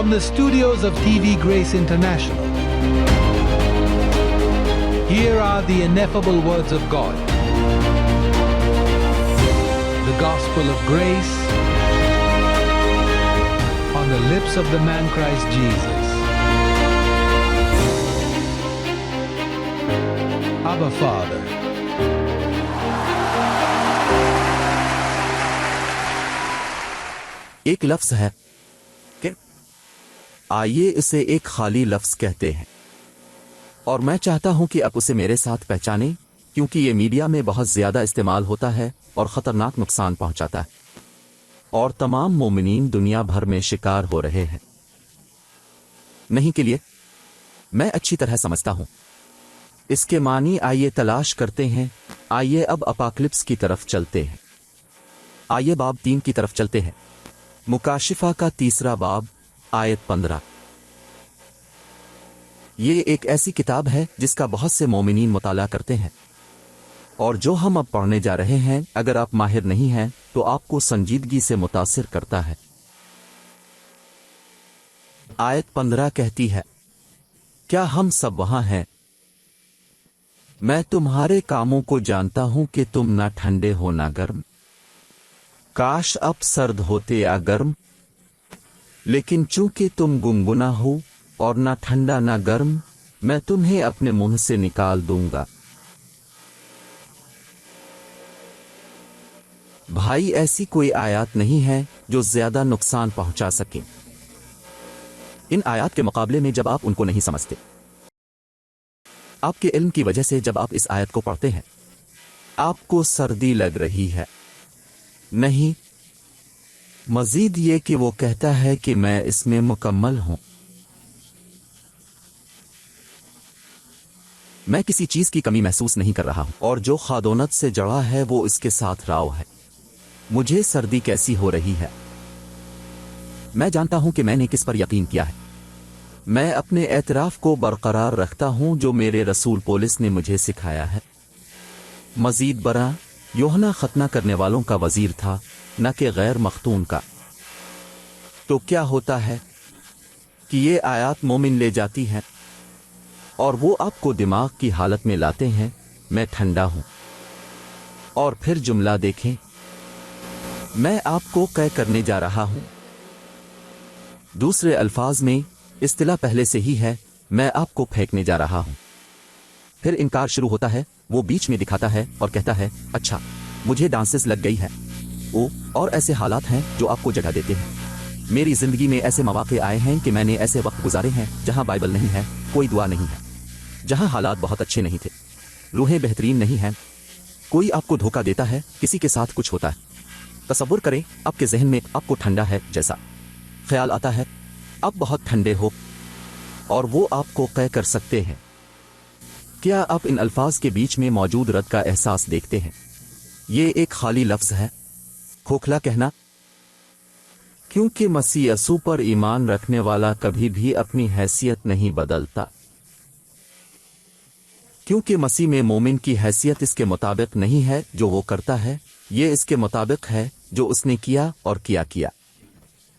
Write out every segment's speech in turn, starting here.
From the studios of TV Grace International, here are the ineffable words of God. The gospel of grace on the lips of the man Christ Jesus. Abba Father. ایک لفظ ہے کہ آئیے اسے ایک خالی لفظ کہتے ہیں، اور میں چاہتا ہوں کہ آپ اسے میرے ساتھ پہچانیں، کیونکہ یہ میڈیا میں بہت زیادہ استعمال ہوتا ہے اور خطرناک نقصان پہنچاتا ہے، اور تمام مومنین دنیا بھر میں شکار ہو رہے ہیں۔ نہیں کے لیے میں اچھی طرح سمجھتا ہوں اس کے معنی آئیے تلاش کرتے ہیں۔ آئیے اب اپاکلپس کی طرف چلتے ہیں۔ آئیے باب 3 کی طرف چلتے ہیں، مکاشفہ کا 3 باب آیت 15۔ یہ ایک ایسی کتاب ہے جس کا بہت سے مومنین مطالعہ کرتے ہیں، اور جو ہم اب پڑھنے جا رہے ہیں اگر آپ ماہر نہیں ہیں تو آپ کو سنجیدگی سے متاثر کرتا ہے۔ آیت 15 کہتی ہے، کیا ہم سب وہاں ہیں؟ میں تمہارے کاموں کو جانتا ہوں کہ تم نہ ٹھنڈے ہو نہ گرم۔ کاش اب سرد ہوتے یا گرم، لیکن چونکہ تم گنگنا ہو اور نہ ٹھنڈا نہ گرم، میں تمہیں اپنے منہ سے نکال دوں گا۔ بھائی، ایسی کوئی آیات نہیں ہے جو زیادہ نقصان پہنچا سکیں ان آیات کے مقابلے میں جب آپ ان کو نہیں سمجھتے۔ آپ کے علم کی وجہ سے جب آپ اس آیت کو پڑھتے ہیں آپ کو سردی لگ رہی ہے، نہیں، مزید یہ کہ وہ کہتا ہے کہ میں اس میں مکمل ہوں۔ میں کسی چیز کی کمی محسوس نہیں کر رہا ہوں، اور جو خادونت سے جڑا ہے وہ اس کے ساتھ راؤ ہے۔ مجھے سردی کیسی ہو رہی ہے؟ میں جانتا ہوں کہ میں نے کس پر یقین کیا ہے۔ میں اپنے اعتراف کو برقرار رکھتا ہوں جو میرے رسول پولس نے مجھے سکھایا ہے۔ مزید برآں، یوحنا ختنہ کرنے والوں کا وزیر تھا، نہ کہ غیر مختون کا۔ تو کیا ہوتا ہے کہ یہ آیات مومن لے جاتی ہیں اور وہ آپ کو دماغ کی حالت میں لاتے ہیں، میں ٹھنڈا ہوں، اور پھر جملہ دیکھیں، میں آپ کو قے کرنے جا رہا ہوں۔ دوسرے الفاظ میں اصطلاح پہلے سے ہی ہے، میں آپ کو پھینکنے جا رہا ہوں۔ پھر انکار شروع ہوتا ہے، وہ بیچ میں دکھاتا ہے اور کہتا ہے، اچھا مجھے ڈانسز لگ گئی ہے۔ اور ایسے حالات ہیں جو آپ کو جگہ دیتے ہیں۔ میری زندگی میں ایسے مواقع آئے ہیں کہ میں نے ایسے وقت گزارے ہیں جہاں بائبل نہیں ہے، کوئی دعا نہیں ہے، جہاں حالات بہت اچھے نہیں تھے، روحیں بہترین نہیں ہیں، کوئی آپ کو دھوکہ دیتا ہے، کسی کے ساتھ کچھ ہوتا ہے۔ تصور کریں آپ کے ذہن میں آپ کو ٹھنڈا ہے جیسا خیال آتا ہے، آپ بہت ٹھنڈے ہو، اور وہ آپ کو قے کر سکتے ہیں۔ کیا آپ ان الفاظ کے بیچ میں موجود رد کا احساس دیکھتے ہیں؟ یہ ایک خالی لفظ ہے، کھوکھلا کہنا۔ کیونکہ مسیح یسوع پر ایمان رکھنے والا کبھی بھی اپنی حیثیت نہیں بدلتا، کیونکہ مسیح میں مومن کی حیثیت اس کے مطابق نہیں ہے جو وہ کرتا ہے، یہ اس کے مطابق ہے جو اس نے کیا اور کیا۔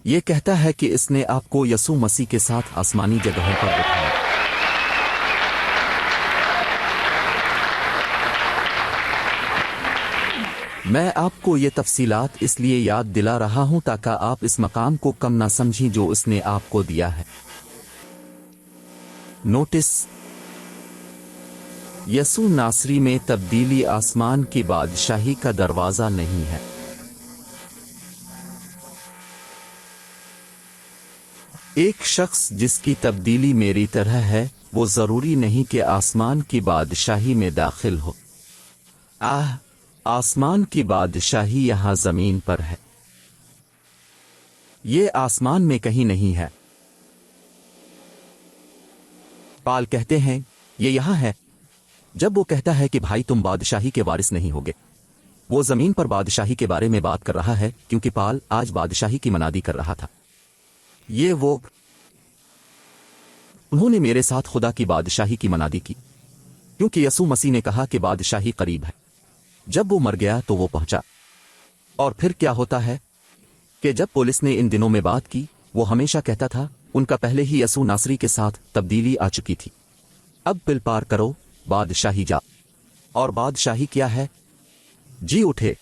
یہ کہتا ہے کہ اس نے آپ کو یسوع مسیح کے ساتھ آسمانی جگہوں پر اٹھایا۔ میں آپ کو یہ تفصیلات اس لیے یاد دلا رہا ہوں تاکہ آپ اس مقام کو کم نہ سمجھیں جو اس نے آپ کو دیا ہے۔ نوٹس، یسوع ناصری میں تبدیلی آسمان کی بادشاہی کا دروازہ نہیں ہے۔ ایک شخص جس کی تبدیلی میری طرح ہے، وہ ضروری نہیں کہ آسمان کی بادشاہی میں داخل ہو۔ آسمان کی بادشاہی یہاں زمین پر ہے، یہ آسمان میں کہیں نہیں ہے۔ پال کہتے ہیں یہ یہاں ہے جب وہ کہتا ہے کہ بھائی تم بادشاہی کے وارث نہیں ہوگے۔ وہ زمین پر بادشاہی کے بارے میں بات کر رہا ہے کیونکہ پال آج بادشاہی کی منادی کر رہا تھا۔ انہوں نے میرے ساتھ خدا کی بادشاہی کی منادی کی، کیونکہ یسوع مسیح نے کہا کہ بادشاہی قریب ہے۔ جب وہ مر گیا تو وہ پہنچا۔ اور پھر کیا ہوتا ہے کہ جب پولس نے ان دنوں میں بات کی، وہ ہمیشہ کہتا تھا उनका पहले ही यसू नासरी के साथ तब्दीली आ चुकी थी। अब पिल पार करो, बादशाही जा। और बादशाही क्या है? जी उठे।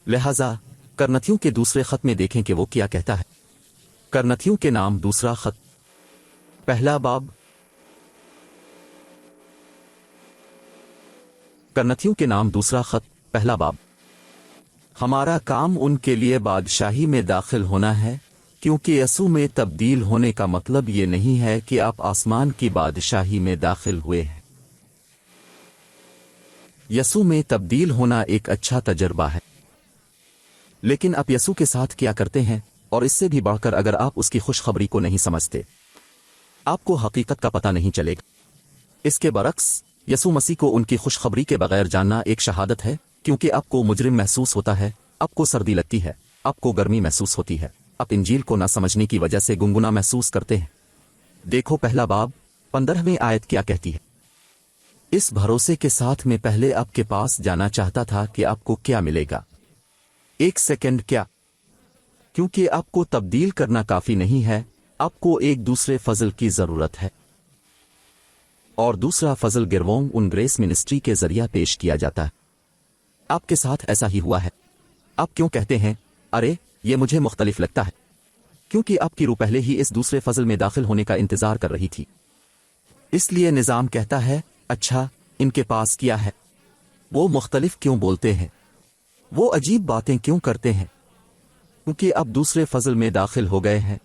लिहाजा करनथियों के दूसरे खत में देखें कि वो क्या कहता है। करनथियों के नाम दूसरा खत, पहला बाब। करनथियों के नाम दूसरा खत, पहला बाब। हमारा काम उनके लिए बादशाही में दाखिल होना है, क्योंकि यसू में तब्दील होने का मतलब ये नहीं है कि आप आसमान की बादशाही में दाखिल हुए हैं। यसू में तब्दील होना एक अच्छा तजर्बा है, लेकिन आप यसू के साथ क्या करते हैं, और इससे भी बढ़कर अगर आप उसकी खुशखबरी को नहीं समझते, आपको हकीकत का पता नहीं चलेगा। इसके बरक्स यसू मसीह को उनकी खुशखबरी के बगैर जानना एक शहादत है, क्योंकि आपको मुजरिम महसूस होता है, आपको सर्दी लगती है, आपको गर्मी महसूस होती है, आप इंजील को न समझने की वजह से गुनगुना महसूस करते हैं। देखो पहला बाब 15वें आयत क्या कहती है। इस भरोसे के साथ मैं पहले आपके पास जाना चाहता था कि आपको क्या मिलेगा। एक सेकंड, क्या? क्योंकि आपको तब्दील करना काफी नहीं है, आपको एक दूसरे फजल की जरूरत है। और दूसरा फजल गिरवोंग उन ग्रेस मिनिस्ट्री के जरिए पेश किया जाता है। आपके साथ ऐसा ही हुआ है। आप क्यों कहते हैं, अरे ये मुझे मुख्तलिफ लगता है? क्योंकि आपकी रूह पहले ही इस दूसरे फजल में दाखिल होने का इंतजार कर रही थी। इसलिए निजाम कहता है, अच्छा इनके पास क्या है? वो मुख्तलिफ क्यों बोलते हैं? वो अजीब बातें क्यों करते हैं? क्योंकि अब दूसरे फजल में दाखिल हो गए हैं।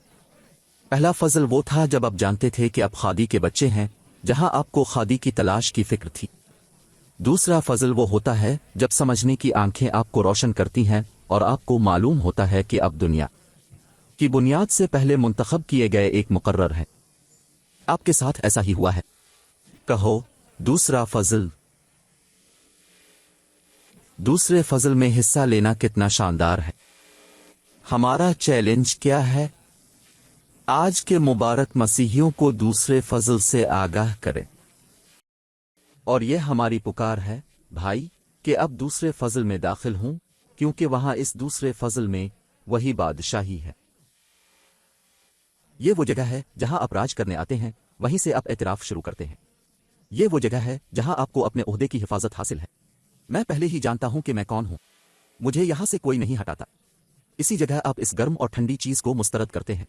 पहला फजल वो था जब आप जानते थे कि आप खादी के बच्चे हैं, जहां आपको खादी की तलाश की फिक्र थी। दूसरा फजल वो होता है जब समझने की आंखें आपको रोशन करती हैं और आपको मालूम होता है कि अब दुनिया की बुनियाद से पहले मुंतखब किए गए एक मुकर्रर है। आपके साथ ऐसा ही हुआ है। कहो दूसरा फजल। दूसरे फजल में हिस्सा लेना कितना शानदार है। हमारा चैलेंज क्या है? आज के मुबारक मसीहियों को दूसरे फजल से आगाह करें। और यह हमारी पुकार है भाई, कि अब दूसरे फजल में दाखिल हूं, क्योंकि वहां इस दूसरे फजल में वही बादशाही है। ये वो जगह है जहां आप राज करने आते हैं, वहीं से आप एतराफ शुरू करते हैं। ये वो जगह है जहां आपको अपने ओहदे की हिफाजत हासिल है। मैं पहले ही जानता हूं कि मैं कौन हूं, मुझे यहां से कोई नहीं हटाता। इसी जगह आप इस गर्म और ठंडी चीज को मुस्तरद करते हैं,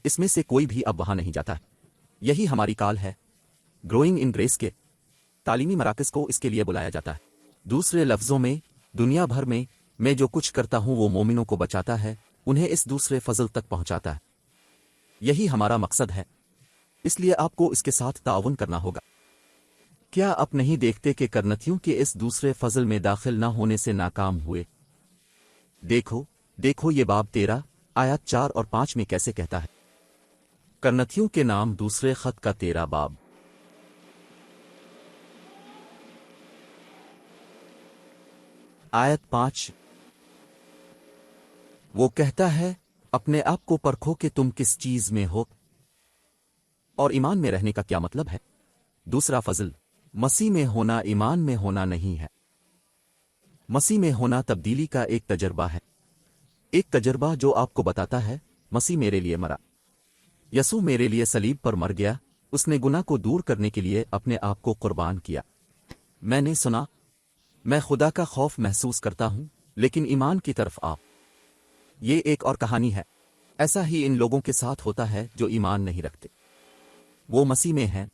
इसमें से कोई भी अब वहां नहीं जाता है। यही हमारी काल है। ग्रोइंग इन ग्रेस के तालीमी मराकज को इसके लिए बुलाया जाता है। दूसरे लफ्जों में, दुनिया भर में मैं जो कुछ करता हूं वो मोमिनों को बचाता है, उन्हें इस दूसरे फजल तक पहुंचाता है। यही हमारा मकसद है, इसलिए आपको इसके साथ ताउन करना होगा। क्या आप नहीं देखते कि करनथियों के इस दूसरे फजल में दाखिल न होने से नाकाम हुए? देखो देखो ये बाब 13 आयत 4 और 5 में कैसे कहता है। करनथियों के नाम दूसरे खत का 13 बाब। आयत 5 वो कहता है, अपने आप को परखो कि तुम किस चीज में हो। और ईमान में रहने का क्या मतलब है? दूसरा फजल मसीह में होना ईमान में होना नहीं है। मसीह में होना तब्दीली का एक तजर्बा है, एक तजर्बा जो आपको बताता है मसीह मेरे लिए मरा, यसू मेरे लिए सलीब पर मर गया, उसने गुनाह को दूर करने के लिए अपने आप को कुर्बान किया। मैंने सुना, मैं खुदा का खौफ महसूस करता हूं, लेकिन ईमान की तरफ आप। ये एक और कहानी है। ऐसा ही इन लोगों के साथ होता है जो ईमान नहीं रखते, वो मसीह में हैं।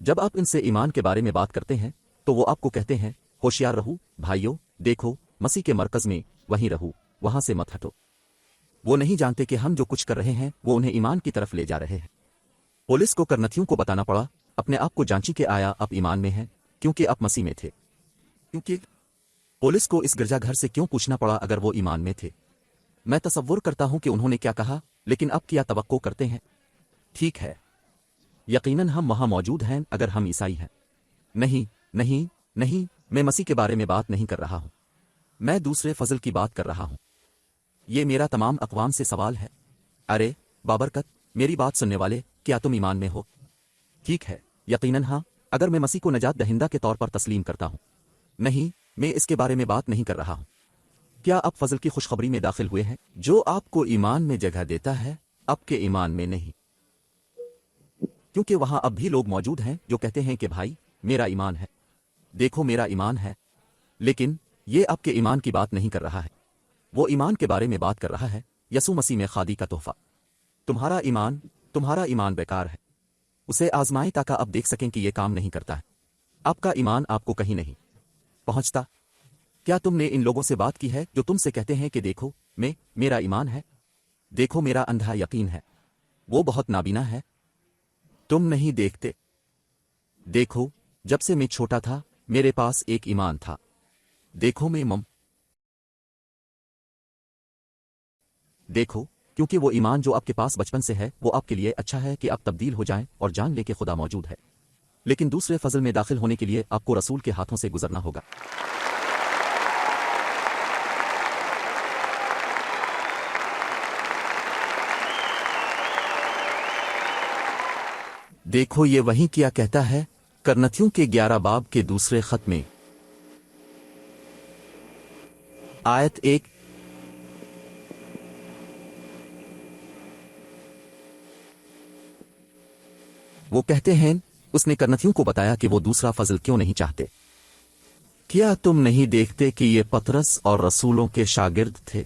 जब आप इनसे ईमान के बारे में बात करते हैं तो वो आपको कहते हैं, होशियार रहो भाइयों, देखो मसीह के मरकज में, वहीं रहो, वहां से मत हटो। वो नहीं जानते कि हम जो कुछ कर रहे हैं वो उन्हें ईमान की तरफ ले जा रहे हैं। पुलिस को करनथियों को बताना पड़ा, अपने आप को जांची के आया आप ईमान में हैं, क्योंकि आप मसीह में थे। क्योंकि पुलिस को इस गिरजाघर से क्यों पूछना पड़ा अगर वो ईमान में थे? मैं तसव्वुर करता हूं कि उन्होंने क्या कहा, लेकिन अब क्या तवक्को करते हैं? ठीक है, यकीनन हम वहां मौजूद हैं अगर हम ईसाई हैं। नहीं नहीं नहीं, मैं मसीह के बारे में बात नहीं कर रहा हूं, मैं दूसरे फजल की बात कर रहा हूं। ये मेरा तमाम अक़वाम से सवाल है। अरे बाबरकत, मेरी बात सुनने वाले, क्या तुम ईमान में हो? ठीक है, यकीनन हाँ, अगर मैं मसीह को नजात दहिंदा के तौर पर तस्लीम करता हूं। नहीं, मैं इसके बारे में बात नहीं कर रहा हूं। क्या आप फजल की खुशखबरी में दाखिल हुए हैं जो आपको ईमान में जगह देता है? आपके ईमान में नहीं, क्योंकि वहां अब भी लोग मौजूद हैं जो कहते हैं कि भाई मेरा ईमान है, देखो मेरा ईमान है, लेकिन ये आपके ईमान की बात नहीं कर रहा है, वो ईमान के बारे में बात कर रहा है, यसू मसीह में खादी का तोहफा। तुम्हारा ईमान बेकार है, उसे आजमाएं ताकि आप देख सकें कि यह काम नहीं करता है। आपका ईमान आपको कहीं नहीं पहुंचता। क्या तुमने इन लोगों से बात की है जो तुमसे कहते हैं कि देखो मेरा ईमान है, देखो मेरा अंधा यकीन है, वो बहुत नाबीना है, तुम नहीं देखते। देखो जब से मैं छोटा था मेरे पास एक ईमान था, देखो देखो, क्योंकि वो ईमान जो आपके पास बचपन से है वो आपके लिए अच्छा है कि आप तब्दील हो जाएं और जान लें कि खुदा मौजूद है, लेकिन दूसरे फजल में दाखिल होने के लिए आपको रसूल के हाथों से गुजरना होगा। देखो ये वही क्या कहता है करनथियों के 11 बाब के दूसरे खत में आयत 1। वो कहते हैं, उसने करनथियों को बताया कि वो दूसरा फजल क्यों नहीं चाहते। क्या तुम नहीं देखते कि ये पतरस और रसूलों के शागिर्द थे?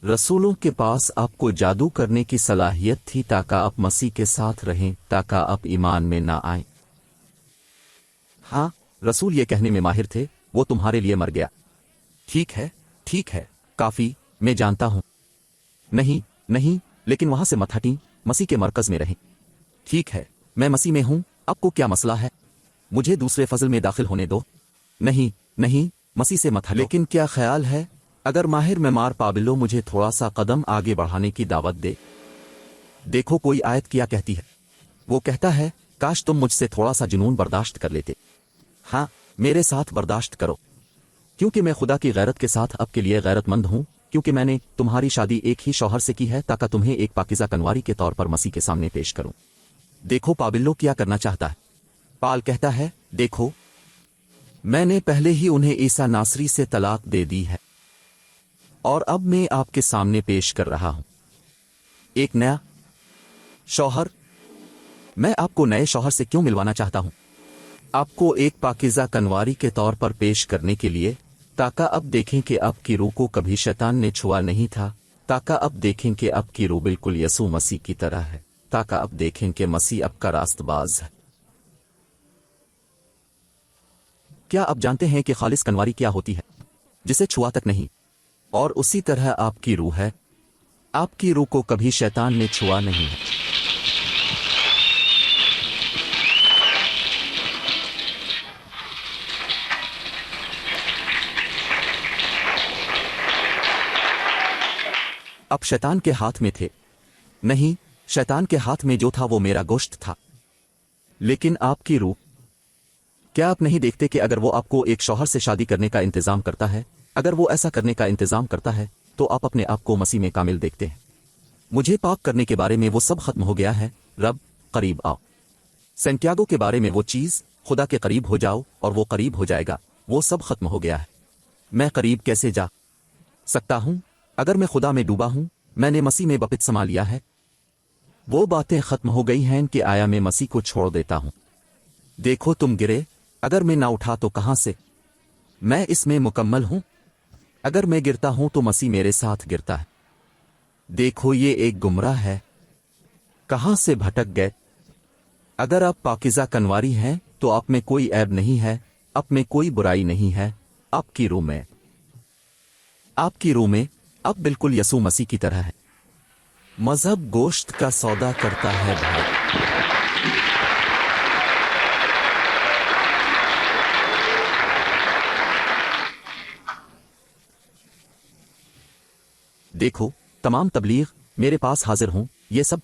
रसूलों के पास आपको जादू करने की सलाहियत थी ताकि आप मसीह के साथ रहें, ताकि आप ईमान में ना आएं। हाँ, रसूल ये कहने में माहिर थे, वो तुम्हारे लिए मर गया। ठीक है, काफी, मैं जानता हूं। नहीं, लेकिन वहां से मत हटी, मसीह के मरकज में रहें। ठीक है, मैं मसीह में हूं, आपको क्या मसला है? मुझे दूसरे फजल में दाखिल होने दो। नहीं, मसीह से मत हटो। लेकिन क्या ख्याल है अगर माहिर मेमार पाबिलो मुझे थोड़ा सा कदम आगे बढ़ाने की दावत दे? देखो कोई आयत क्या कहती है। वो कहता है, काश तुम मुझसे थोड़ा सा जुनून बर्दाश्त कर लेते। हाँ, मेरे साथ बर्दाश्त करो, क्योंकि मैं खुदा की गैरत के साथ आपके लिए गैरतमंद हूं, क्योंकि मैंने तुम्हारी शादी एक ही शौहर से की है ताकि तुम्हें एक पाकिज़ा कनवारी के तौर पर मसीह के सामने पेश करूं। देखो पाबिलो क्या करना चाहता है। पाल कहता है, देखो मैंने पहले ही उन्हें ईसा नासरी से तलाक दे दी है और अब मैं आपके सामने पेश कर रहा हूं एक नया शौहर। मैं आपको नए शौहर से क्यों मिलवाना चाहता हूं? आपको एक पाकिज़ा कनवारी के तौर पर पेश करने के लिए, ताकि अब देखें कि आपकी रूह को कभी शैतान ने छुआ नहीं था, ताकि अब देखें कि आपकी रूह बिल्कुल यसू मसीह की तरह है, ताकि अब देखें कि मसीह आपका रास्तबाज है। क्या आप जानते हैं कि खालिस कनवारी क्या होती है? जिसे छुआ तक नहीं। और उसी तरह आपकी रूह है, आपकी रूह को कभी शैतान ने छुआ नहीं है। अब शैतान के हाथ में थे। नहीं, शैतान के हाथ में जो था वो मेरा गोश्त था। लेकिन आपकी रूह, क्या आप नहीं देखते कि अगर वो आपको एक शौहर से शादी करने का इंतजाम करता है, अगर वो ऐसा करने का इंतजाम करता है, तो आप अपने आप को मसीह में कामिल देखते हैं। मुझे पाक करने के बारे में वो सब खत्म हो गया है। रब, करीब आओ। सेंटियागो के बारे में वो चीज, खुदा के करीब हो जाओ और वो करीब हो जाएगा, वो सब खत्म हो गया है। मैं करीब कैसे जा सकता हूं? अगर मैं खुदा में डूबा हूं, मैंने मसीह में बपतिस्मा लिया है, वो बातें खत्म हो गई हैं कि आया मैं मसीह को छोड़ देता हूं। देखो तुम गिरे, अगर मैं ना उठा तो कहां से? मैं इसमें मुकम्मल हूं। अगर मैं गिरता हूं तो मसीह मेरे साथ गिरता है। देखो ये एक गुमराह है, कहां से भटक गए? अगर आप पाकिज़ा कनवारी हैं तो आप में कोई ऐब नहीं है, आप में कोई बुराई नहीं है। आपकी रूह में आप बिल्कुल यसू मसीह की तरह है। मजहब गोश्त का सौदा करता है भाई। देखो तमाम तबलीग मेरे पास हाजिर हूं, ये सब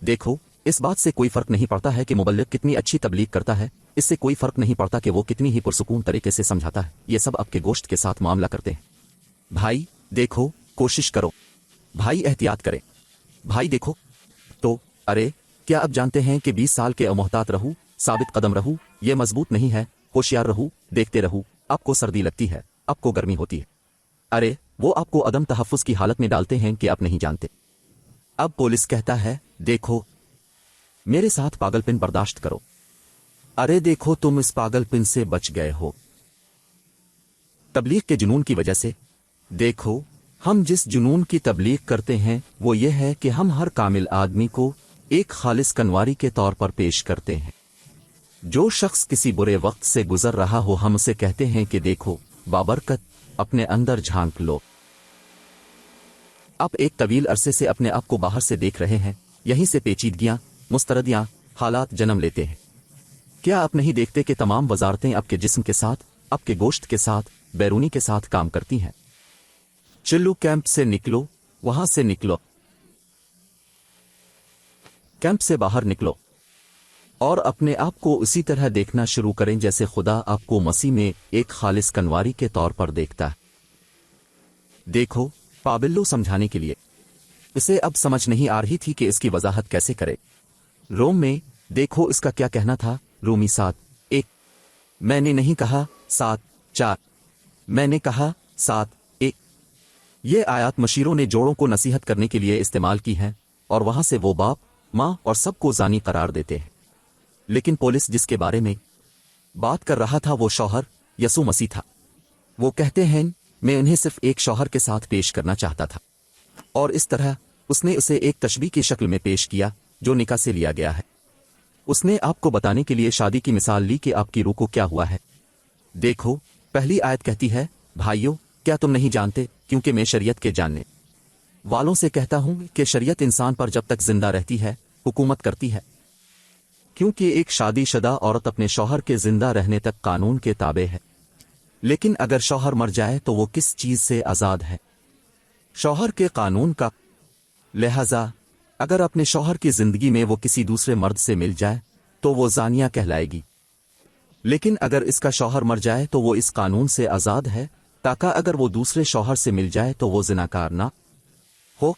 देखो। इस बात से कोई फर्क नहीं पड़ता है कि मुबल्लिग कितनी अच्छी तबलीग करता है, इससे कोई फर्क नहीं पड़ता कि वो कितनी ही पुरसुकून तरीके से समझाता है, ये सब आपके गोश्त के साथ मामला करते हैं। भाई देखो, कोशिश करो, भाई एहतियात करें, भाई देखो तो। अरे क्या आप जानते हैं कि 20 साल के अमोहतात रहू, साबित कदम रहू, ये मजबूत नहीं है। होशियार रहू, देखते रहू, आपको सर्दी लगती है, आपको गर्मी होती है। अरे वो आपको अदम तहफ़्फ़ुज़ की हालत में डालते हैं कि आप नहीं जानते। अब पुलिस कहता है, देखो मेरे साथ पागलपन बर्दाश्त करो। अरे देखो तुम इस पागलपन से बच गए हो तबलीग के जुनून की वजह से। देखो हम जिस जुनून की तबलीग करते हैं वो ये है कि हम हर कामिल आदमी को एक खालिस कनवारी के तौर पर पेश करते हैं। जो शख्स किसी बुरे वक्त से गुजर रहा हो हम उसे कहते हैं कि देखो बाबरकत, अपने अंदर झांक लो। आप एक तवील अरसे से अपने आप को बाहर से देख रहे हैं, यहीं से पेचीदगियां, मुस्तरदियां हालात जन्म लेते हैं। क्या आप नहीं देखते कि तमाम वजारतें आपके जिस्म के साथ, आपके गोश्त के साथ, बैरूनी के साथ काम करती हैं? चिल्लू कैंप से निकलो, वहां से निकलो, कैंप से बाहर निकलो और अपने आप को उसी तरह देखना शुरू करें जैसे खुदा आपको मसीह में एक खालिस कनवारी के तौर पर देखता है। देखो पाबिल्लो समझाने के लिए इसे अब समझ नहीं आ रही थी कि इसकी वजाहत कैसे करे। रोम में देखो इसका क्या कहना था। रोमी 7:1। मैंने नहीं कहा 7:4, मैंने कहा 7:1। ये आयत मशीरों ने जोड़ों को नसीहत करने के लिए इस्तेमाल की है और वहां से वो बाप, माँ और सबको जानी करार देते हैं। लेकिन पौलुस जिसके बारे में बात कर रहा था वो शौहर यसु मसीह था। वो कहते हैं मैं उन्हें सिर्फ एक शौहर के साथ पेश करना चाहता था और इस तरह उसने उसे एक तशबीह की शक्ल में पेश किया जो निकाह से लिया गया है। उसने आपको बताने के लिए शादी की मिसाल ली कि आपकी रूह को क्या हुआ है। देखो पहली आयत कहती है, भाइयों क्या तुम नहीं जानते, क्योंकि मैं शरीयत के जानने वालों से कहता हूं कि शरीयत इंसान पर जब तक जिंदा रहती है हुकूमत करती है, क्योंकि एक शादीशुदा औरत अपने शौहर के जिंदा रहने तक कानून के ताबे है। लेकिन अगर शौहर मर जाए तो वो किस चीज से आजाद है? शौहर के कानून का। लिहाजा अगर अपने शौहर की जिंदगी में वो किसी दूसरे मर्द से मिल जाए तो वो जानिया कहलाएगी। लेकिन अगर इसका शौहर मर जाए तो वो इस कानून से आजाद है, ताकि अगर वो दूसरे शौहर से मिल जाए तो वो जिनाकार ना हो।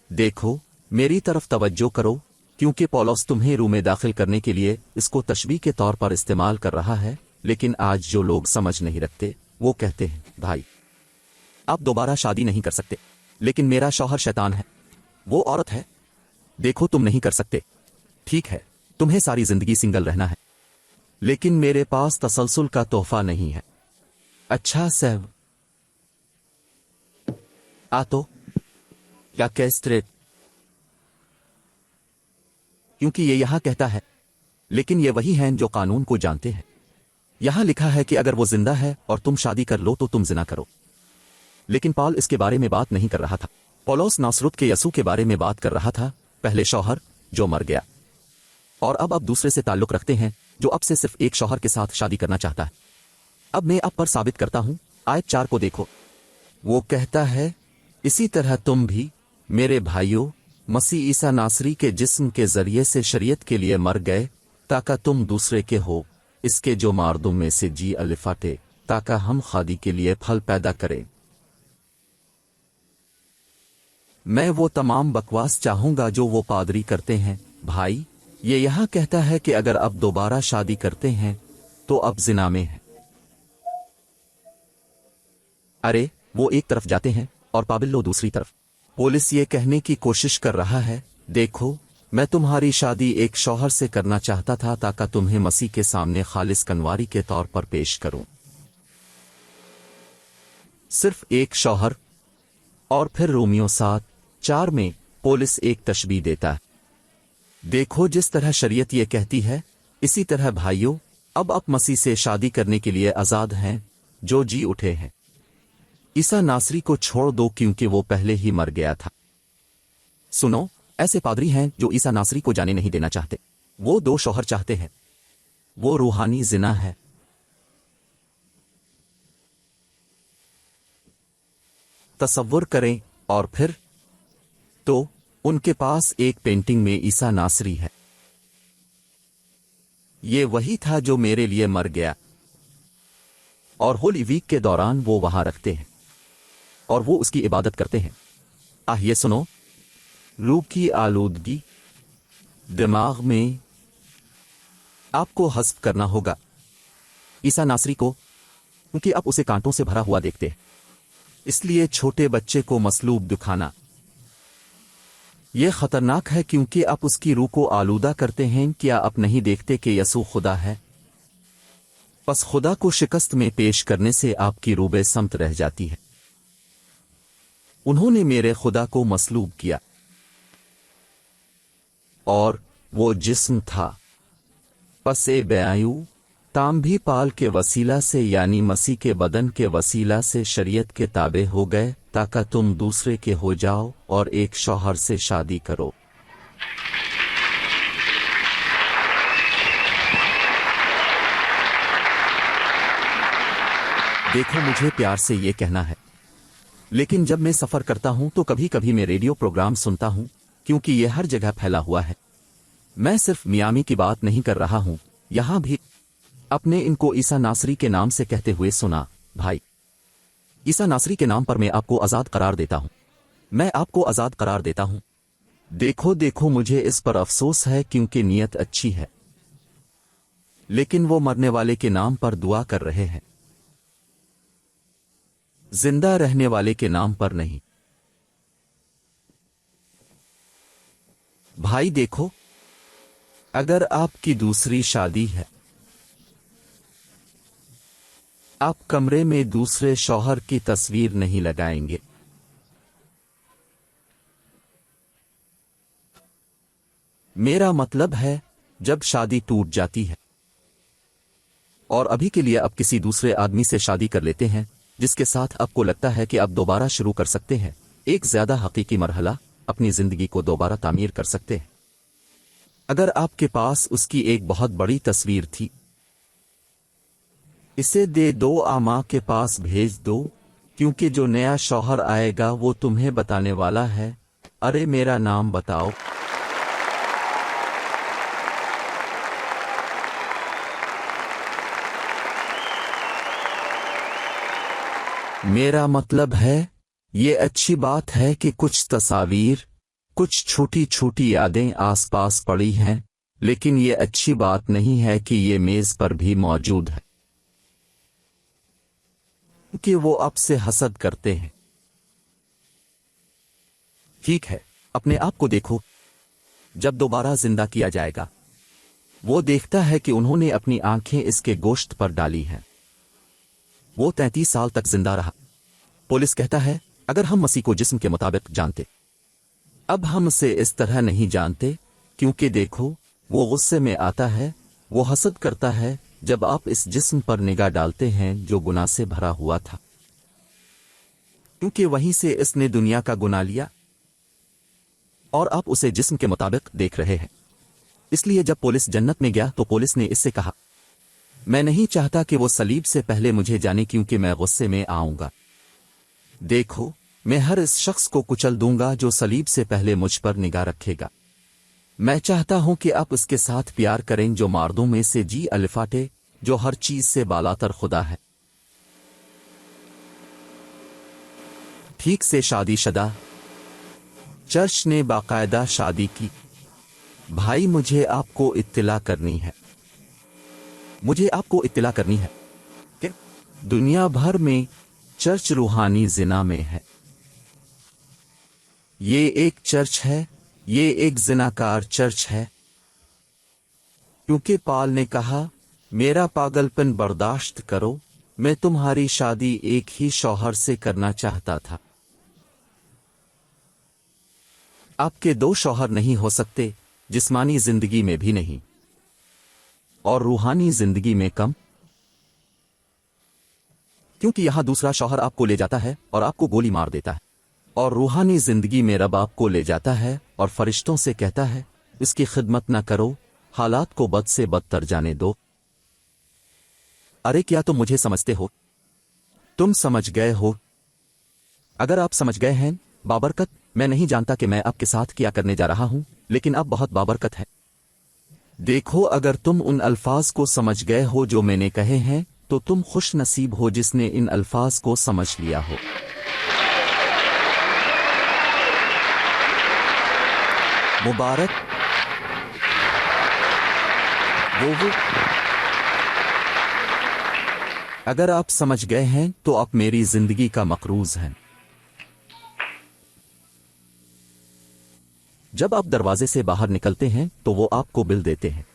देखो मेरी तरफ तवज्जो करो, क्योंकि पौलुस तुम्हें रूह में दाखिल करने के लिए इसको तशबीह के तौर पर इस्तेमाल कर रहा है। लेकिन आज जो लोग समझ नहीं रखते वो कहते हैं, भाई आप दोबारा शादी नहीं कर सकते, लेकिन मेरा शौहर शैतान है, वो औरत है। देखो तुम नहीं कर सकते, ठीक है तुम्हें सारी जिंदगी सिंगल रहना है, लेकिन मेरे पास तसलसल का तोहफा नहीं है। अच्छा सहब आ तो क्या कैस्ट्रेट, क्योंकि ये यहां कहता है, लेकिन ये वही हैं जो कानून को जानते हैं। यहां लिखा है कि अगर वो जिंदा है और तुम शादी कर लो तो तुम जिना करो। लेकिन पॉल इसके बारे में बात नहीं कर रहा था। पौलुस नासरुत के यसू के बारे में बात कर रहा था, पहले शौहर जो मर गया और अब दूसरे से ताल्लुक रखते हैं जो अब से सिर्फ एक शौहर के साथ शादी करना चाहता है। अब मैं आप पर साबित करता हूं। आयत 4 को देखो, वो कहता है, इसी तरह तुम भी मेरे भाइयों मसीह ईसा नासरी के जिस्म के जरिए से शरीयत के लिए मर गए, ताकि तुम दूसरे के हो इसके जो मार्दों में से जी अलिफाटे, ताकि हम खादी के लिए फल पैदा करें। मैं वो तमाम बकवास चाहूंगा जो वो पादरी करते हैं। भाई ये यहां कहता है कि अगर अब दोबारा शादी करते हैं तो अब जिना में है। अरे वो एक तरफ जाते हैं और पाबिल्लो दूसरी तरफ। पौलुस ये कहने की कोशिश कर रहा है, देखो मैं तुम्हारी शादी एक शौहर से करना चाहता था ताकि तुम्हें मसीह के सामने खालिस कनवारी के तौर पर पेश करूं। सिर्फ एक शौहर। और फिर रोमियो 7:4 में पौलुस एक तशबीह देता है। देखो जिस तरह शरीयत ये कहती है, इसी तरह भाइयों अब आप मसीह से शादी करने के लिए आजाद हैं जो जी उठे हैं। ईसा नासरी को छोड़ दो क्योंकि वो पहले ही मर गया था। सुनो, ऐसे पादरी हैं जो ईसा नासरी को जाने नहीं देना चाहते। वो 2 शौहर चाहते हैं। वो रूहानी जिना है। तसव्वुर करें और फिर तो उनके पास एक पेंटिंग में ईसा नासरी है। ये वही था जो मेरे लिए मर गया और होली वीक के दौरान वो वहां रखते हैं और वो उसकी इबादत करते हैं। ये सुनो, रूह की आलूदगी दिमाग में आपको हस्फ करना होगा ईसा नासरी को, क्योंकि आप उसे कांटों से भरा हुआ देखते हैं। इसलिए छोटे बच्चे को मसलूब दिखाना یہ خطرناک ہے کیونکہ آپ اس کی روح کو آلودہ کرتے ہیں. کیا آپ نہیں دیکھتے کہ یسوع خدا ہے؟ پس خدا کو شکست میں پیش کرنے سے آپ کی روح بے سمت رہ جاتی ہے. انہوں نے میرے خدا کو مصلوب کیا اور وہ جسم تھا. پس اے بیایو تام بھی پال کے وسیلہ سے یعنی مسیح کے بدن کے وسیلہ سے شریعت کے تابع ہو گئے تاکہ تم دوسرے کے ہو جاؤ اور ایک شوہر سے شادی کرو. دیکھو مجھے پیار سے یہ کہنا ہے، لیکن جب میں سفر کرتا ہوں تو کبھی کبھی میں ریڈیو پروگرام سنتا ہوں کیونکہ یہ ہر جگہ پھیلا ہوا ہے. میں صرف میامی کی بات نہیں کر رہا ہوں، یہاں بھی اپنے ان کو عیسیٰ ناصری کے نام سے کہتے ہوئے سنا. بھائی عیسیٰ ناصری کے نام پر میں آپ کو آزاد قرار دیتا ہوں. میں آپ کو آزاد قرار دیتا ہوں. دیکھو مجھے اس پر افسوس ہے کیونکہ نیت اچھی ہے، لیکن وہ مرنے والے کے نام پر دعا کر رہے ہیں، زندہ رہنے والے کے نام پر نہیں. بھائی دیکھو، اگر آپ کی دوسری شادی ہے، آپ کمرے میں دوسرے شوہر کی تصویر نہیں لگائیں گے. میرا مطلب ہے جب شادی ٹوٹ جاتی ہے اور ابھی کے لیے آپ کسی دوسرے آدمی سے شادی کر لیتے ہیں جس کے ساتھ آپ کو لگتا ہے کہ آپ دوبارہ شروع کر سکتے ہیں، ایک زیادہ حقیقی مرحلہ، اپنی زندگی کو دوبارہ تعمیر کر سکتے ہیں. اگر آپ کے پاس اس کی ایک بہت بڑی تصویر تھی، اسے دے دو، ماں کے پاس بھیج دو، کیونکہ جو نیا شوہر آئے گا وہ تمہیں بتانے والا ہے، ارے میرا نام بتاؤ. میرا مطلب ہے یہ اچھی بات ہے کہ کچھ تصاویر، کچھ چھوٹی چھوٹی یادیں آس پاس پڑی ہیں، لیکن یہ اچھی بات نہیں ہے کہ یہ میز پر بھی موجود ہے کہ وہ آپ سے حسد کرتے ہیں. ٹھیک ہے، اپنے آپ کو دیکھو جب دوبارہ زندہ کیا جائے گا. وہ دیکھتا ہے کہ انہوں نے اپنی آنکھیں اس کے گوشت پر ڈالی ہیں. وہ 33 سال تک زندہ رہا. پولیس کہتا ہے اگر ہم مسیح کو جسم کے مطابق جانتے، اب ہم اسے اس طرح نہیں جانتے، کیونکہ دیکھو وہ غصے میں آتا ہے، وہ حسد کرتا ہے جب آپ اس جسم پر نگاہ ڈالتے ہیں جو گناہ سے بھرا ہوا تھا، کیونکہ وہیں سے اس نے دنیا کا گناہ لیا اور آپ اسے جسم کے مطابق دیکھ رہے ہیں. اس لیے جب پولیس جنت میں گیا تو پولیس نے اس سے کہا، میں نہیں چاہتا کہ وہ صلیب سے پہلے مجھے جانے کیونکہ میں غصے میں آؤں گا. دیکھو میں ہر اس شخص کو کچل دوں گا جو صلیب سے پہلے مجھ پر نگاہ رکھے گا. میں چاہتا ہوں کہ آپ اس کے ساتھ پیار کریں جو مردوں میں سے جی الفاٹے، جو ہر چیز سے بالاتر خدا ہے. ٹھیک سے شادی شدہ چرچ نے باقاعدہ شادی کی. بھائی مجھے آپ کو اطلاع کرنی ہے، مجھے آپ کو اطلاع کرنی ہے کہ دنیا بھر میں چرچ روحانی زنا میں ہے. یہ ایک چرچ ہے، یہ ایک زناکار چرچ ہے، کیونکہ پال نے کہا میرا پاگل پن برداشت کرو، میں تمہاری شادی ایک ہی شوہر سے کرنا چاہتا تھا. آپ کے 2 شوہر نہیں ہو سکتے، جسمانی زندگی میں بھی نہیں، اور روحانی زندگی میں کم، کیونکہ یہاں دوسرا شوہر آپ کو لے جاتا ہے اور آپ کو گولی مار دیتا ہے، اور روحانی زندگی میں رب آپ کو لے جاتا ہے اور فرشتوں سے کہتا ہے اس کی خدمت نہ کرو، حالات کو بد سے بدتر جانے دو. ارے کیا تم مجھے سمجھتے ہو؟ تم سمجھ گئے ہو؟ اگر آپ سمجھ گئے ہیں، بابرکت. میں نہیں جانتا کہ میں آپ کے ساتھ کیا کرنے جا رہا ہوں، لیکن اب بہت بابرکت ہے. دیکھو اگر تم ان الفاظ کو سمجھ گئے ہو جو میں نے کہے ہیں تو تم خوش نصیب ہو جس نے ان الفاظ کو سمجھ لیا ہو. مبارک وہ اگر آپ سمجھ گئے ہیں تو آپ میری زندگی کا مقروض ہیں. जब आप दरवाजे से बाहर निकलते हैं तो वो आपको बिल देते हैं,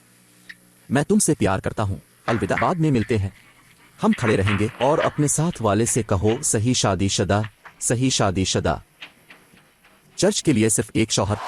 मैं तुमसे प्यार करता हूँ, अलविदा, बाद में मिलते हैं। हम खड़े रहेंगे और अपने साथ वाले से कहो, सही शादीशुदा, सही शादीशुदा। चर्च के लिए सिर्फ एक शौहर।